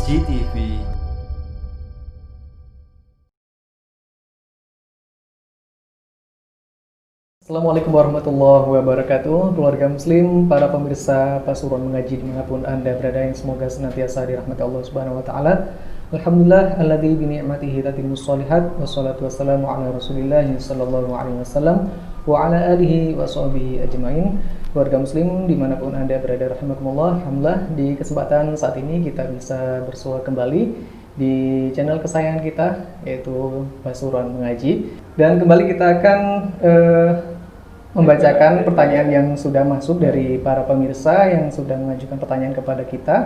GTV. Assalamualaikum warahmatullahi wabarakatuh. Keluarga muslim, para pemirsa Pasuruan Mengaji dimanapun Anda berada, yang semoga senantiasa dirahmati Allah Subhanahu wa taala. Alhamdulillah alladzi bi ni'matihi tatimmus shalihat, wassalatu wassalamu ala Rasulillah sallallahu alaihi wasallam wa ala alihi wa sahbihi ajmain. Keluarga muslim dimanapun Anda berada, rahimakumullah. Alhamdulillah di kesempatan saat ini kita bisa bersua kembali di channel kesayangan kita, yaitu Pasuruan Mengaji. Dan kembali kita akan membacakan pertanyaan yang sudah masuk dari para pemirsa yang sudah mengajukan pertanyaan kepada kita.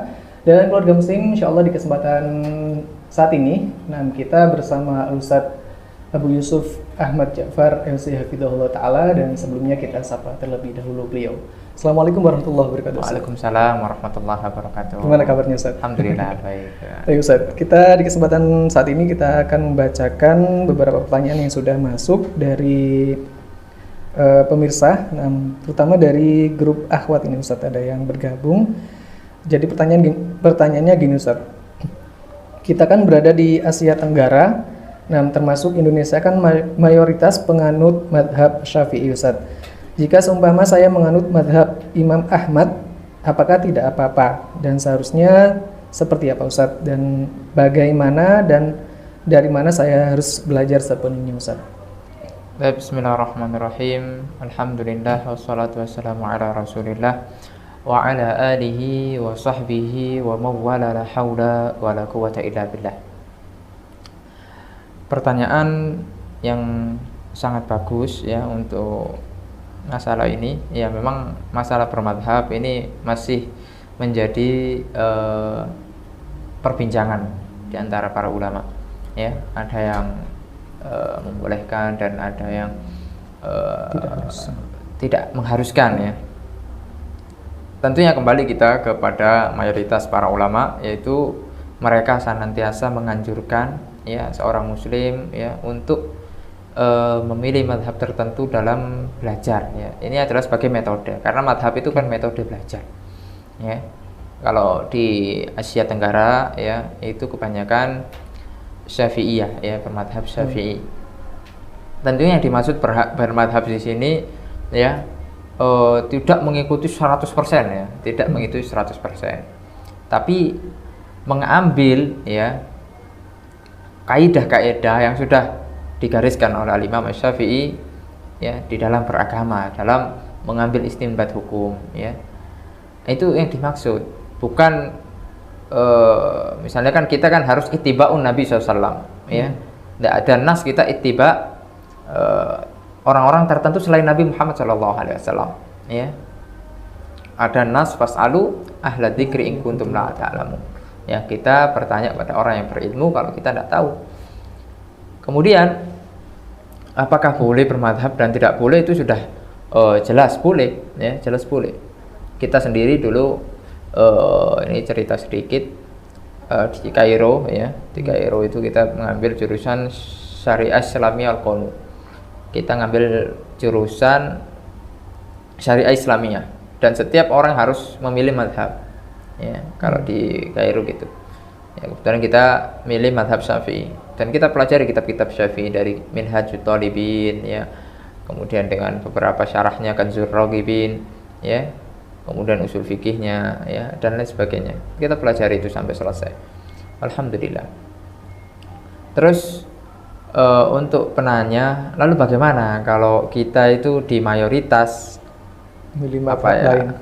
Dan keluarga muslim, insya Allah di kesempatan saat ini, kita bersama Ustadz Abu Yusuf Ahmad Ja'far MC Hafidhahullah Ta'ala, dan sebelumnya kita sapa terlebih dahulu beliau. Assalamualaikum warahmatullahi wabarakatuh. Waalaikumsalam warahmatullahi wabarakatuh. Gimana kabarnya Ustadz? Alhamdulillah baik. Baik Ustadz, kita di kesempatan saat ini kita akan membacakan beberapa pertanyaan yang sudah masuk dari pemirsa, terutama dari grup akhwat ini Ustadz, ada yang bergabung. Jadi pertanyaannya gini Ustadz, kita kan berada di Asia Tenggara, termasuk Indonesia kan mayoritas penganut madhab Syafi'i Ustadz. Jika seumpama saya menganut madhab Imam Ahmad, apakah tidak apa-apa? Dan seharusnya seperti apa Ustadz? Dan bagaimana dan dari mana saya harus belajar sepenuhnya Ustadz? Bismillahirrahmanirrahim. Alhamdulillah wassalatu wassalamu ala Rasulillah wa ala alihi wa sahbihi wa mawwala, la haula wa la quwwata illa billah. Pertanyaan yang sangat bagus ya untuk masalah ini. Ya, memang masalah bermadhab ini masih menjadi perbincangan di antara para ulama. Ya, ada yang membolehkan dan ada yang tidak mengharuskan ya. Tentunya kembali kita kepada mayoritas para ulama, yaitu mereka senantiasa menganjurkan ya seorang muslim ya untuk memilih madhab tertentu dalam belajar ya. Ini adalah sebagai metode, karena madhab itu kan metode belajar ya. Kalau di Asia Tenggara ya, itu kebanyakan Syafi'iyah ya, bermadhab Syafi'i. Tentunya yang dimaksud bermadhab di sini ya tidak mengikuti 100% ya, tidak mengikuti 100%. Tapi mengambil ya kaidah-kaidah yang sudah digariskan oleh Imam Syafi'i ya di dalam beragama, dalam mengambil istinbat hukum ya. Itu yang dimaksud, bukan misalnya kan kita kan harus ittiba'un Nabi SAW ya. Tidak ada nas kita ittiba orang-orang tertentu selain Nabi Muhammad SAW ya. Ada nas fas'alu ahla dzikri in kuntum la ta'lamun ya, kita bertanya kepada orang yang berilmu kalau kita tidak tahu. Kemudian apakah boleh bermadhab dan tidak boleh, itu sudah jelas boleh ya, jelas boleh. Kita sendiri dulu ini cerita sedikit, di Kairo ya, di Kairo itu kita mengambil jurusan Syariah Islamiyah Al-Qanun. Kita ngambil jurusan Syariah Islamiyah dan setiap orang harus memilih madhab ya, kalau di Kairo gitu ya. Kebetulan kita milih madhab Syafi'i dan kita pelajari kitab-kitab Syafi'i dari Minhajut Thalibin ya, kemudian dengan beberapa syarahnya Kanzur Raghibin ya, kemudian usul fikihnya ya, dan lain sebagainya. Kita pelajari itu sampai selesai, alhamdulillah. Terus untuk penanya, lalu bagaimana kalau kita itu di mayoritas Milih apa ya, lain.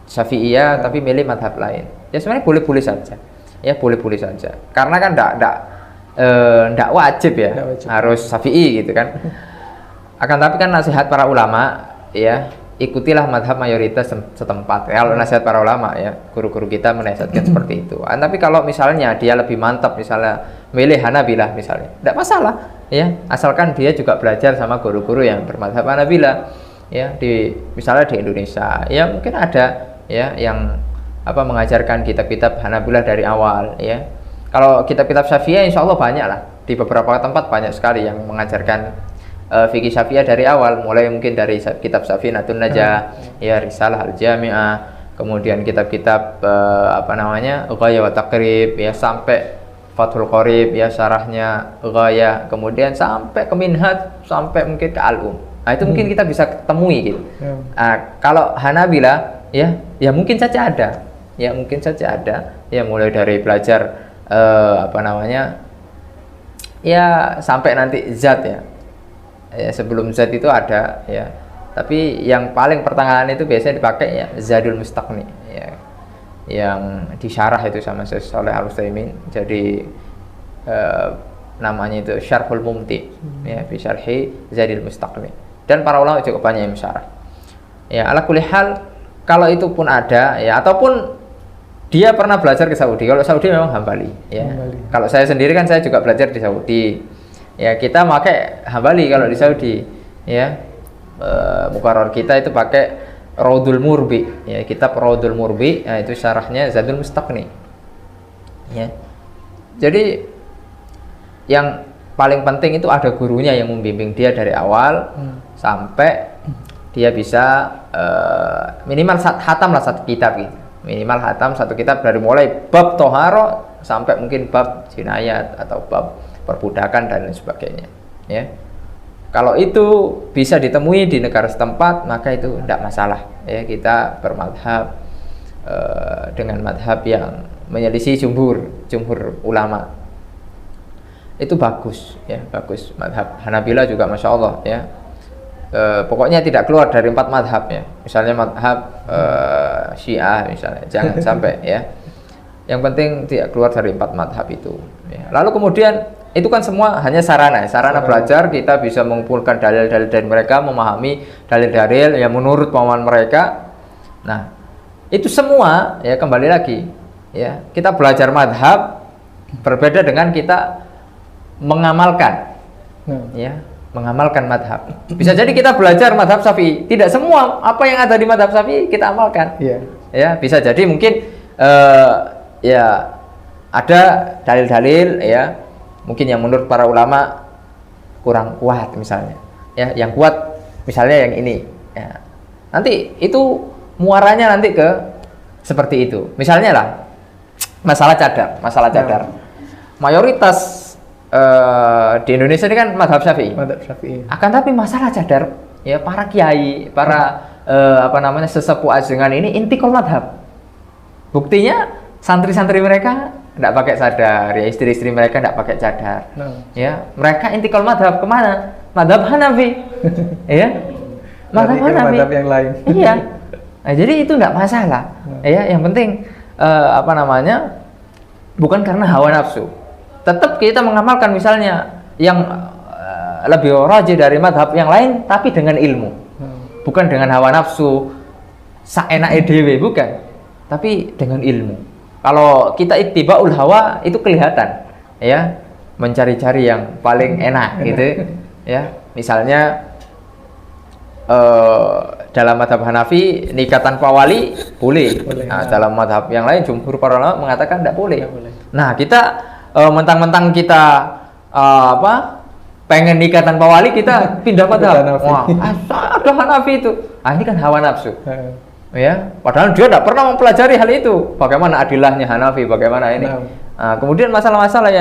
Syafi'iyah tapi milih madhab lain? Ya sebenarnya boleh-boleh saja ya, boleh-boleh saja, karena kan tidak wajib ya, harus Syafi'i gitu kan. Akan tapi kan nasihat para ulama ya, ikutilah madhab mayoritas setempat. Kalau nasihat para ulama ya, guru-guru kita menasihatkan seperti itu. Tapi kalau misalnya dia lebih mantap, misalnya milih Hanabilah misalnya, tidak masalah ya, asalkan dia juga belajar sama guru-guru yang bermadhab Hanabilah ya, misalnya di Indonesia ya, mungkin ada ya yang mengajarkan kitab-kitab Hanabilah dari awal ya. Kalau kitab-kitab Syafi'iyah insya Allah banyak lah, di beberapa tempat banyak sekali yang mengajarkan fikih Syafi'iyah dari awal, mulai mungkin dari kitab Safinatun Najah ya, Risalah Al-Jami'ah, kemudian kitab-kitab apa namanya Ghaya wa Taqrib ya, sampai Fathul Qorib ya syarahnya Ghaya, kemudian sampai ke Minhaj, sampai mungkin ke Al-Um. Nah itu mungkin kita bisa temui gitu. Kalau Hanabilah ya mungkin saja ada, ya mungkin saja ada, ya mulai dari belajar apa namanya ya sampai nanti zat ya, sebelum zat itu ada ya, tapi yang paling pertengahan itu biasanya dipakai ya Zadul Mustaqni ya, yang disyarah itu sama Syekh Shalih Al Utsaimin, jadi namanya itu Syarhul Mumti ya, fi syarhi Zadul Mustaqni, dan para ulama juga banyak yang syarah ya. Ala kulli hal, kalau itu pun ada ya, ataupun dia pernah belajar ke Saudi. Kalau Saudi memang Hambali ya. Kalau saya sendiri kan saya juga belajar di Saudi ya, kita pakai Hambali kalau di Saudi ya. Muqarrar kita itu pakai Raudul Murbi ya, kitab Raudul Murbi ya, itu syarahnya Zadul Mustaqni ya. Jadi yang paling penting itu ada gurunya yang membimbing dia dari awal sampai dia bisa minimal hatam lah satu kitab gitu. Minimal hatam satu kitab, dari mulai bab toharo sampai mungkin bab jinayat atau bab perbudakan dan lain sebagainya ya. Kalau itu bisa ditemui di negara setempat, maka itu tidak masalah ya, kita bermadhab dengan madhab yang menyelisih jumhur ulama, itu bagus ya, bagus. Madhab Hanabilah juga Masya Allah ya, pokoknya tidak keluar dari 4 madhab ya. Misalnya madhab Syiah misalnya, jangan sampai ya, yang penting tidak keluar dari 4 madhab itu ya. Lalu kemudian itu kan semua hanya sarana belajar, kita bisa mengumpulkan dalil-dalil dari mereka, memahami dalil-dalil yang menurut pemahaman mereka. Nah itu semua ya, kembali lagi ya, kita belajar madhab berbeda dengan kita mengamalkan ya, mengamalkan madhab. Bisa jadi kita belajar madhab Syafi'i, tidak semua apa yang ada di madhab Syafi'i kita amalkan ya. Bisa jadi mungkin ya ada dalil-dalil ya, mungkin yang menurut para ulama kurang kuat misalnya ya, yang kuat misalnya yang ini ya. Nanti itu muaranya nanti ke seperti itu. Misalnya lah masalah cadar. Mayoritas di Indonesia ini kan madhab Syafi'i. Akan tapi masalah cadar ya, para kiai, para apa namanya sesepuh ajengan ini intikal madhab. Buktinya santri-santri mereka tidak pakai cadar ya, istri-istri mereka tidak pakai cadar ya, mereka intikal madhab kemana? Madhab Hanafi ya, madhab Hanafi yang lain iya. Nah, jadi itu tidak masalah ya, yang penting apa namanya, bukan karena hawa nafsu, tetap kita mengamalkan misalnya yang lebih rajih dari madhab yang lain, tapi dengan ilmu, bukan dengan hawa nafsu saenak dewe, bukan, tapi dengan ilmu. Kalau kita ittibaul hawa itu kelihatan ya, mencari-cari yang paling enak gitu ya. Misalnya dalam madhab Hanafi nikah tanpa wali boleh. Nah, dalam madhab yang lain jumhur para ulama mengatakan tidak boleh. Nah kita mentang-mentang kita pengen nikah tanpa wali, kita pindah madhab. Wah, ada Hanafi itu. Ah, ini kan hawa nafsu. Ya, padahal dia tidak pernah mempelajari hal itu. Bagaimana adilahnya Hanafi, bagaimana ini. Nah, kemudian masalah-masalah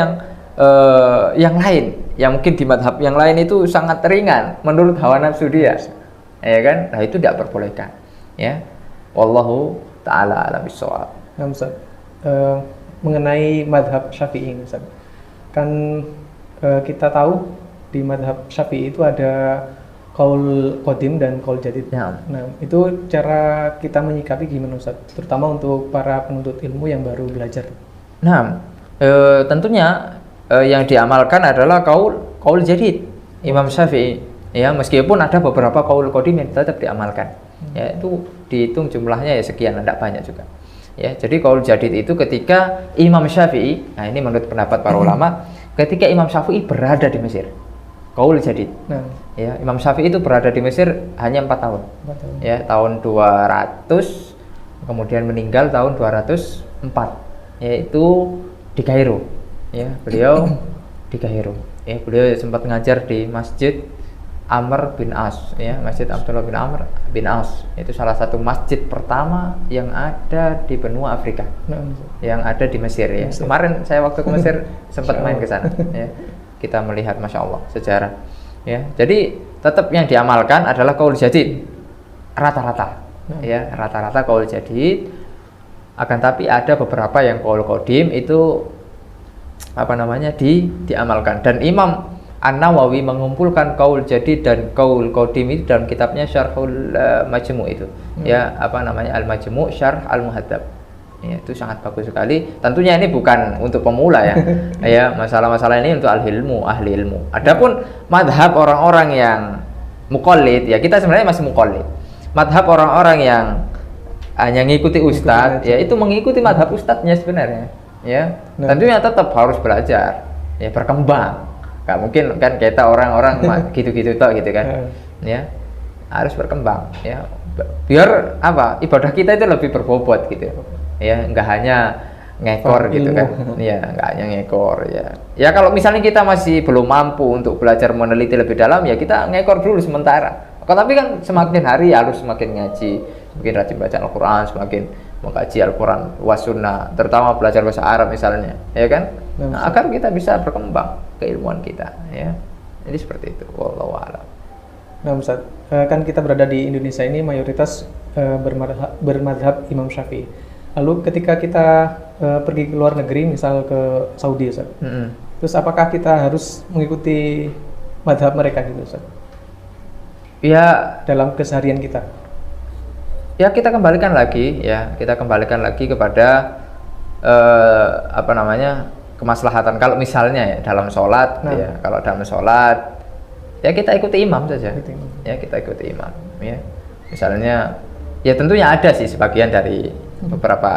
yang lain, yang mungkin di madhab yang lain itu sangat ringan menurut hawa nafsu dia, ya kan? Nah itu tidak perbolehkan. Ya, wallahu taala a'lam bishawab. Nah, Ustaz, mengenai madhab Syafi'i, Ustaz, kan kita tahu di madhab Syafi'i itu ada qaul qadim dan qaul jadid. Nah, itu cara kita menyikapi gimana, Ustaz? Terutama untuk para penuntut ilmu yang baru belajar. Nah, tentunya yang diamalkan adalah qaul jadid Imam Syafi'i. Ya, meskipun ada beberapa qaul qadim yang tetap diamalkan. Ya, itu dihitung jumlahnya ya sekian, tidak banyak juga. Ya, jadi qaul jadid itu ketika Imam Syafi'i, nah ini menurut pendapat para ulama, ketika Imam Syafi'i berada di Mesir. Qaul jadid. Ya, Imam Syafi'i itu berada di Mesir hanya 4 tahun. Ya, tahun 200, kemudian meninggal tahun 204. Yaitu di Kairo. Ya, beliau di Kairo. Ya, beliau sempat ngajar di Masjid Amr bin As, ya, Masjid Abdullah bin Amr bin As. Itu salah satu masjid pertama yang ada di benua Afrika, yang ada di Mesir, ya. Kemarin saya waktu ke Mesir sempat main ke sana, ya. Kita melihat, masya Allah, sejarah, ya. Jadi tetap yang diamalkan adalah qaul jadid, rata-rata, ya, rata-rata qaul jadid. Akan tapi ada beberapa yang qaul qadim itu diamalkan. Dan Imam An-Nawawi mengumpulkan qaul jadid dan qaul qadim itu dalam kitabnya Syarhul Majmu' itu, ya, Al-Majmu' Syarh Al-Muhadzab. Ya, itu sangat bagus sekali. Tentunya ini bukan untuk pemula, ya. Ya, masalah-masalah ini untuk ahli ilmu. Adapun madhab orang-orang yang muqallid, ya, kita sebenarnya masih muqallid. Madhab orang-orang yang hanya mengikuti ustadz, ya, itu mengikuti madhab ustadznya sebenarnya, ya. Tentunya tetap harus belajar, ya, berkembang. Gak mungkin kan kita orang-orang gitu-gitu toh, gitu kan, ya, harus berkembang, ya, biar ibadah kita itu lebih berbobot gitu, ya, nggak hanya ngekor gitu kan, ya, nggak hanya ngekor, ya. Ya kalau misalnya kita masih belum mampu untuk belajar meneliti lebih dalam, ya kita ngekor dulu sementara. Tapi kan semakin hari harus semakin ngaji, semakin rajin baca Al-Quran, semakin mengkaji Al-Quran was sunnah, terutama belajar bahasa Arab misalnya, ya kan, agar kita bisa berkembang keilmuan kita, ya. Jadi seperti itu, wallahu a'lam. Nah, Ustaz, kan kita berada di Indonesia ini mayoritas bermadhab Imam Syafi'i. Lalu ketika kita pergi ke luar negeri, misal ke Saudi, Ustaz, terus apakah kita harus mengikuti madhab mereka gitu, Ustaz? Ya, dalam keseharian kita. Ya, kita kembalikan lagi kepada kemaslahatan. Kalau misalnya, ya, dalam sholat, ya, kalau dalam sholat, ya kita ikuti imam saja, ya, kita ikuti imam, ya. Misalnya, ya tentunya ada sih sebagian dari beberapa,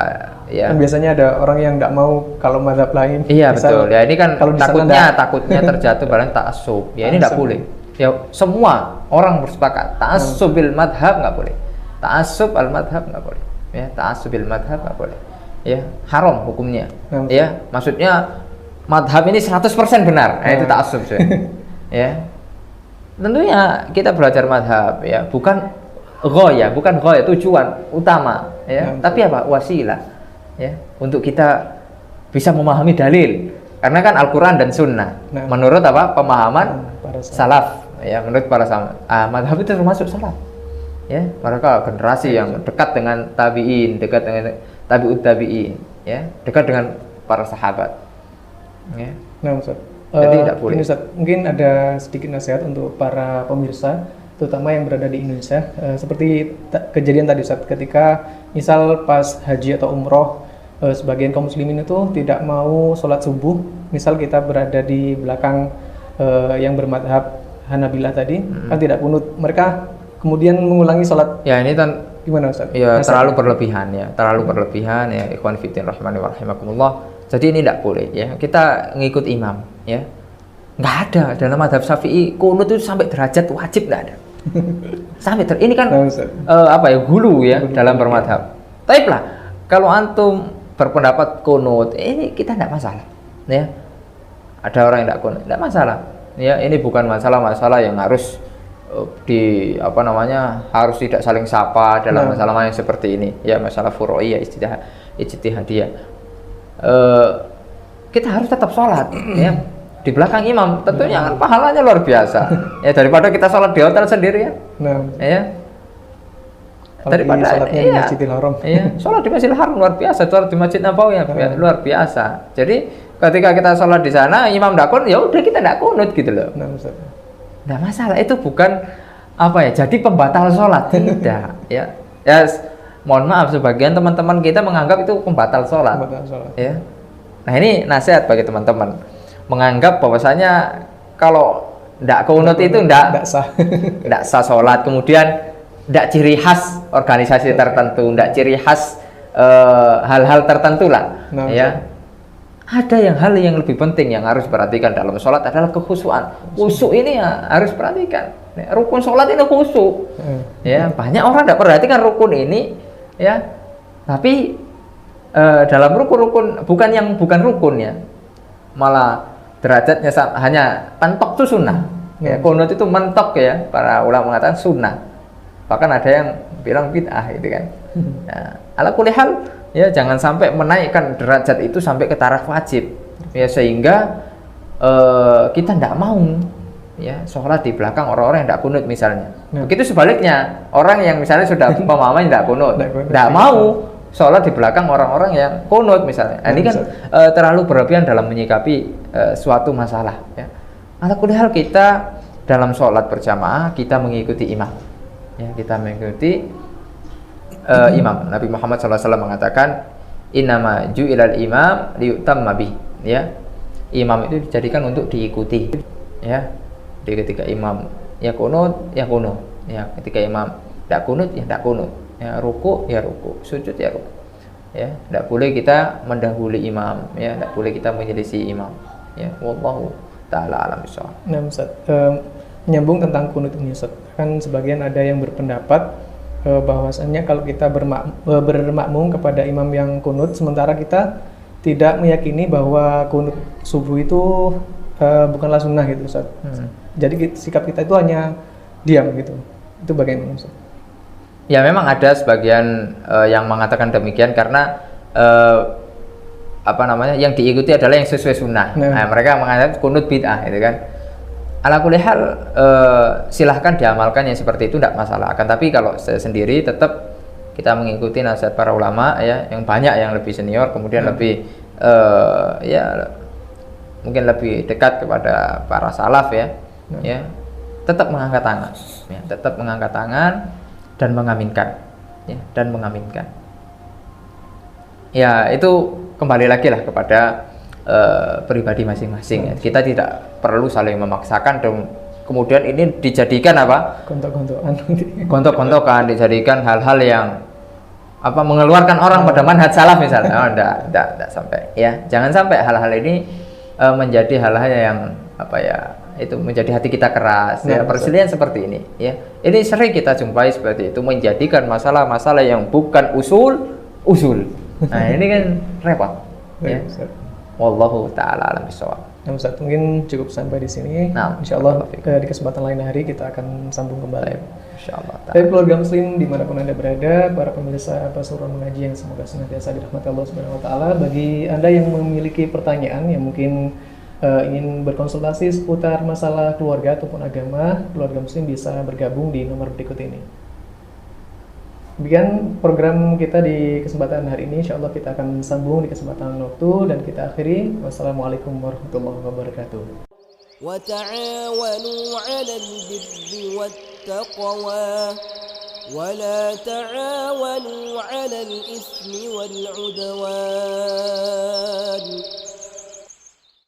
ya. Kan biasanya ada orang yang nggak mau kalau mazhab lain. Iya, betul. Ya, ini kan takutnya terjatuh barang ta'assub. Ya, ini nggak boleh. Ya, semua orang bersepakat ta'assubil madhab nggak boleh. Ta'assub al-madhab nggak boleh. Ya, ta'assubil madhab nggak boleh. Ya, haram hukumnya. Ya, maksudnya madhab ini 100% benar. Itu ta'assub, ya. Tentunya kita belajar madhab, ya, bukan ghaya, tujuan utama, ya. Tapi wasilah, ya, untuk kita bisa memahami dalil. Karena kan Al-Quran dan Sunnah, menurut pemahaman salaf, ya, menurut para salaf, madhab itu termasuk salaf, ya. Mereka generasi yang dekat dengan tabi'in, dekat dengan tabi'ut tabi'in, ya, dekat dengan para sahabat, ya. Nah, Ustaz, jadi tidak boleh. Ustaz, mungkin ada sedikit nasihat untuk para pemirsa, terutama yang berada di Indonesia, seperti kejadian tadi, Ustaz, ketika misal pas haji atau umroh, sebagian kaum muslimin itu tidak mau sholat subuh, misal kita berada di belakang yang bermadhab Hanabilah tadi, kan tidak kunut, mereka kemudian mengulangi sholat. Ya, ini gimana, Ustaz? Ya, terlalu berlebihan, ya, ikhwan fillah rahimani wa rahimakumullah. Jadi ini tidak boleh, ya, kita ngikut imam, ya. Nggak ada dalam madhab Syafi'i kunut itu sampai derajat wajib, nggak ada. Ini kan gulu, ya, dalam bermadhab. Tapi lah, kalau antum berpendapat kunut, ini kita tidak masalah, ya. Ada orang yang tidak kunut, tidak masalah, ya. Ini bukan masalah yang harus harus tidak saling sapa dalam masalah yang seperti ini, ya, masalah furu'iyah, ijtihadiyah. Kita harus tetap sholat, ya, di belakang imam. Tentunya kan pahalanya luar biasa, ya, daripada kita sholat di hotel sendiri, ya. Ya. Daripada sholatnya di Masjidil Haram. Iya, sholat di Masjidil Haram luar biasa, sholat di Masjid Nabawi luar biasa. Jadi ketika kita sholat di sana, imam tidak kunut, ya udah kita tidak kunut gitu loh. Tidak masalah, itu bukan jadi pembatal sholat, tidak, ya. Ya, mohon maaf, sebagian teman-teman kita menganggap itu pembatal sholat. Ya. Nah, ini nasihat bagi teman-teman, menganggap bahwasanya kalau tidak kunut itu tidak sah sholat, kemudian tidak ciri khas organisasi tertentu, tidak ciri khas hal-hal tertentu lah, ya. Ada hal yang lebih penting yang harus diperhatikan dalam sholat adalah kekhusyuan. Khusyuk ini ya harus perhatikan. Rukun sholat ini khusyuk. Ya, banyak orang tidak perhatikan rukun ini, ya. Tapi dalam rukun bukan rukun, ya, malah derajatnya hanya pentok itu sunnah, Ya, kunut itu mentok ya, para ulama mengatakan sunnah. Bahkan ada yang bilang bid'ah gitu kan. Nah, ala kulli hal ya jangan sampai menaikkan derajat itu sampai ke taraf wajib. Ya sehingga kita tidak mau ya sholat di belakang orang-orang yang tidak kunut misalnya. Begitu sebaliknya, orang yang misalnya sudah pemahaman tidak kunut, tidak mau sholat di belakang orang-orang yang kunut misalnya. Ini kan terlalu berlebihan dalam menyikapi suatu masalah. Ya. Ala kulli hal kita dalam sholat berjamaah kita mengikuti imam. Ya, kita mengikuti imam. Nabi Muhammad SAW mengatakan, innama ju'ilal imam liyutamma bih. Ya, imam itu dijadikan untuk diikuti. Ya, di ketika imam ya kunut, ya kunut. Ya, ketika imam tidak kunut, ya tidak kunut. Ya, ruku, ya ruku. Sujud, ya ruku. Ya, tidak boleh kita mendahului imam. Ya, tidak boleh kita menyelisih imam. Ya, wallahu ta'ala alam bisawab. Nah, Ustaz, menyambung tentang kunut ini, Ustaz. Kan sebagian ada yang berpendapat bahwasannya kalau kita bermakmum kepada imam yang kunut, sementara kita tidak meyakini bahwa kunut subuh itu bukanlah sunnah gitu, Ustaz. Jadi sikap kita itu hanya diam gitu. Itu bagaimana, Ustaz? Ya memang ada sebagian yang mengatakan demikian karena yang diikuti adalah yang sesuai sunnah. Nah, mereka mengatakan kunut bid'ah gitu kan. Ala kulli hal silahkan diamalkan yang seperti itu tidak masalah. Akan tapi kalau saya sendiri tetap kita mengikuti nasihat para ulama ya, yang banyak yang lebih senior, kemudian lebih mungkin lebih dekat kepada para salaf ya. Ya, tetap mengangkat tangan. Ya, tetap mengangkat tangan dan mengaminkan. Ya, dan mengaminkan. Ya, itu kembali lagi lah kepada pribadi masing-masing. Ya. Kita tidak perlu saling memaksakan dan kemudian ini dijadikan apa? Gontok-gontokan, dijadikan hal-hal yang mengeluarkan orang pada manhaj salaf misalnya. Enggak sampai. Ya, jangan sampai hal-hal ini menjadi hal-hal yang itu menjadi hati kita keras. Ya, perselihan seperti ini. Ya, ini sering kita jumpai seperti itu, menjadikan masalah-masalah yang bukan usul. Nah, ini kan repot. Ya. Wallahu ta'ala alam bisawab. Nah, Ustaz, mungkin cukup sampai di sini. Nah, insyaallah di kesempatan lain hari kita akan sambung kembali. Insyaallah. Baik keluarga muslim dimanapun Anda berada, para pemirsa Pasuruan Mengaji yang semoga senantiasa dirahmati Allah Subhanahu wa taala. Bagi Anda yang memiliki pertanyaan yang mungkin ingin berkonsultasi seputar masalah keluarga ataupun agama, keluarga muslim bisa bergabung di nomor berikut ini. Demikian program kita di kesempatan hari ini. Insyaallah kita akan sambung di kesempatan waktu dan kita akhiri. Wassalamualaikum warahmatullahi wabarakatuh. Wa ta'awanu 'alal birri wattaqwa wa la ta'awanu 'alal itsmi wal 'udwan.